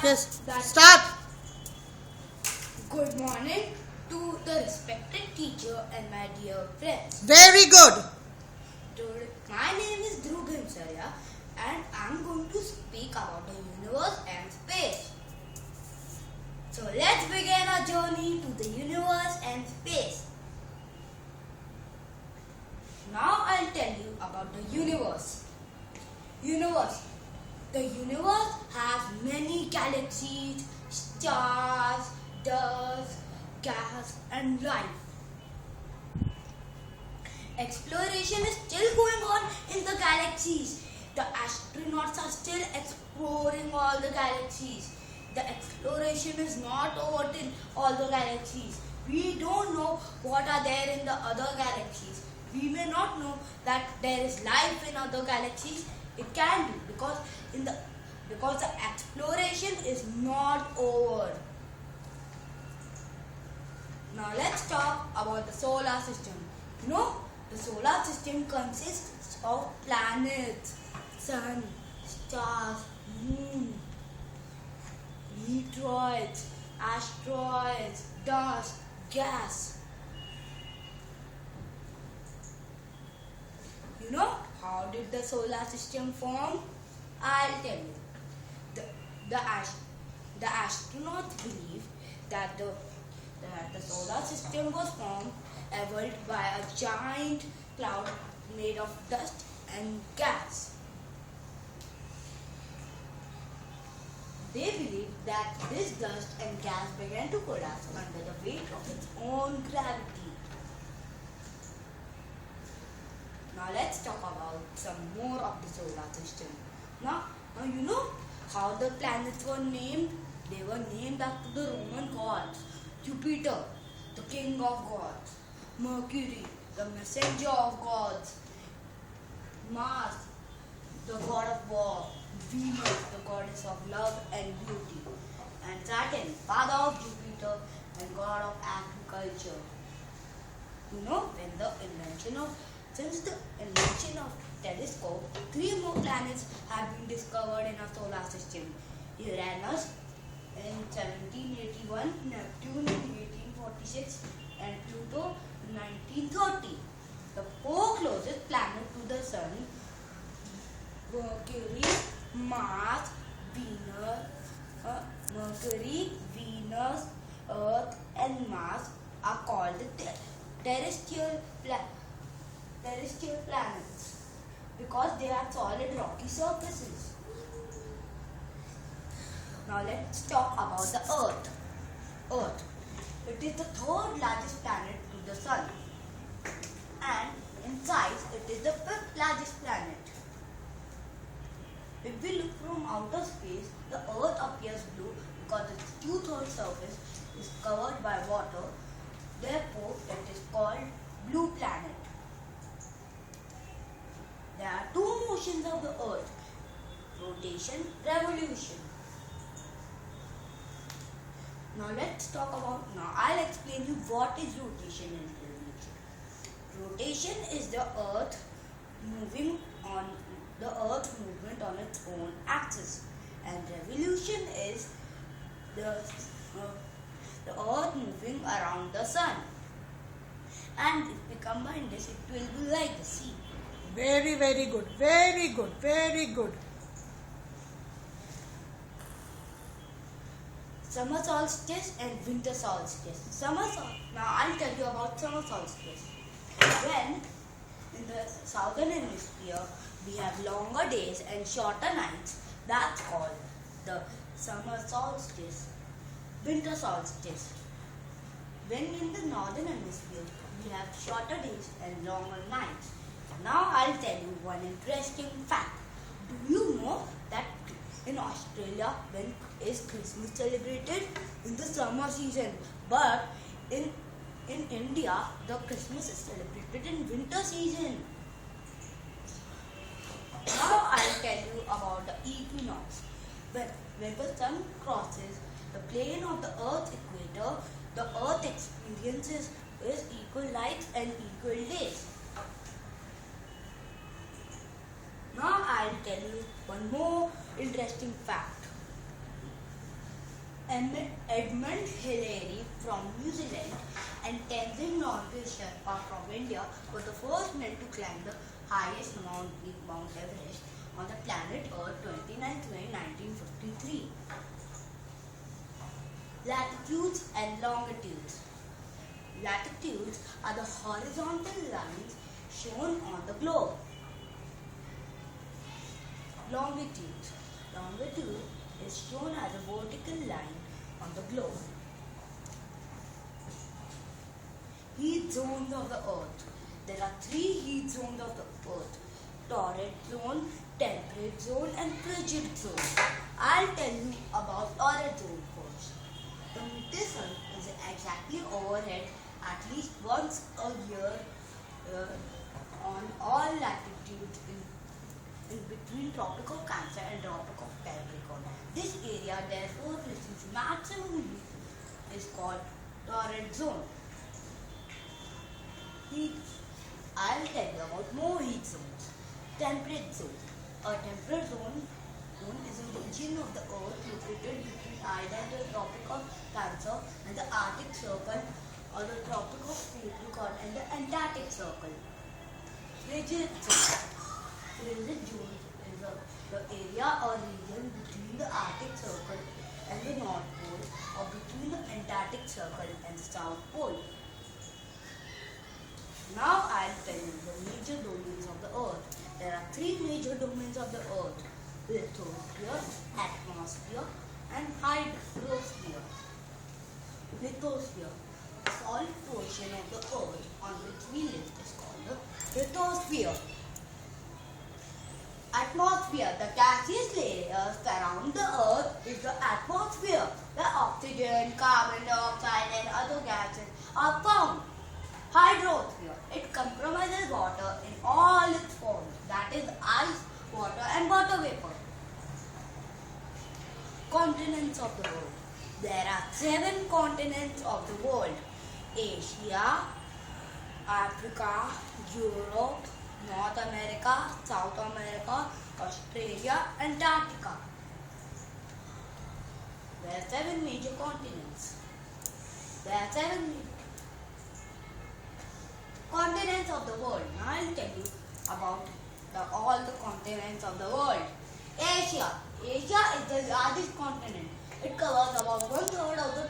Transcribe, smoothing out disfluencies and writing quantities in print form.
Yes, start. Good morning to the respected teacher and my dear friends. Very good. My name is Dhruv and I'm going to speak about the universe and space. So let's begin our journey to the universe and space. Now I'll tell you about the universe. The universe has many galaxies, stars, dust, gas and life. Exploration is still going on in the galaxies. The astronauts are still exploring all the galaxies. The exploration is not over in all the galaxies. We don't know what are there in the other galaxies. We may not know that there is life in other galaxies. It can be because the exploration is not over. Now let's talk about the solar system. The solar system consists of planets, sun, stars, moon, meteoroids, asteroids, dust, gas. How did the solar system form? I'll tell you. The astronauts believe that the solar system was formed evolved by a giant cloud made of dust and gas. They believe that this dust and gas began to collapse under the weight of its own gravity. Now let's talk about some more of the solar system. Now you know how the planets were named? They were named after the Roman gods. Jupiter, the king of gods. Mercury, the messenger of gods. Mars, the god of war. Venus, the goddess of love and beauty. And Saturn, father of Jupiter and god of agriculture. Since the invention of telescope, 3 more planets have been discovered in our solar system. Uranus in 1781, Neptune in 1846 and Pluto in 1930. The 4 closest planets to the Sun, Mercury, Venus, Earth and Mars are called the terrestrial planets because they have solid rocky surfaces. Now let's talk about the Earth. It is the 3rd largest planet to the Sun, and in size it is the 5th largest planet. If we look from outer space, the Earth appears blue because its 2/3 surface is covered by water. Therefore, it is called blue planet. There are 2 motions of the Earth: rotation, revolution. Now I'll explain you what is rotation and revolution. Rotation is the Earth movement on its own axis, and revolution is the Earth moving around the Sun. And if we combine this, it will be like the sea. Very, very good. Very good. Very good. Summer solstice and winter solstice. Now I'll tell you about summer solstice. When in the southern hemisphere we have longer days and shorter nights, that's called the summer solstice. Winter solstice. When in the northern hemisphere we have shorter days and longer nights. Now I'll tell you one interesting fact. Do you know that in Australia, when is Christmas celebrated? In the summer season. But in India, the Christmas is celebrated in winter season. Now I'll tell you about the equinox. When the sun crosses the plane of the Earth's equator, the Earth experiences equal nights and equal days. Now I'll tell you one more interesting fact. Edmund Hillary from New Zealand and Tenzin Norgay Sherpa from India were the first men to climb the highest mountain, Mount Everest, on the planet Earth 29th May 1953. Latitudes and longitudes. Latitudes are the horizontal lines shown on the globe. Longitudes. Longitude is shown as a vertical line on the globe. Heat zones of the Earth. There are 3 heat zones of the Earth: torrid zone, temperate zone, and frigid zone. I'll tell you about torrid zone first. The midday sun is exactly overhead at least once a year on all latitudes in between Tropic of Cancer and Tropic of Capricorn. This area therefore receives maximum heat is called torrid zone. I'll tell you about more heat zones. Temperate zone. A temperate zone is a region of the Earth located between either the Tropic of Cancer and the Arctic Circle, or the Tropic of Capricorn and the Antarctic Circle. Frigid zone. Frigid zone is the area or region between the Arctic Circle and the North Pole, or between the Antarctic Circle and the South Pole. Now I'll tell you the major domains of the Earth. There are 3 major domains of the Earth: lithosphere, atmosphere, and hydrosphere. Lithosphere. The solid portion of the Earth on which we live is called the lithosphere. Atmosphere. The gaseous layers surround the Earth is the atmosphere, where oxygen, carbon dioxide, and other gases are found. Hydrosphere. It comprises water in all its forms, that is ice, water, and water vapor. Continents of the world. There are 7 continents of the world: Asia, Africa, Europe, North America, South America, Australia, Antarctica. There are 7 major continents. There are 7 continents of the world. Now I'll tell you about all the continents of the world. Asia. Asia is the largest continent. It covers about 1/3 of the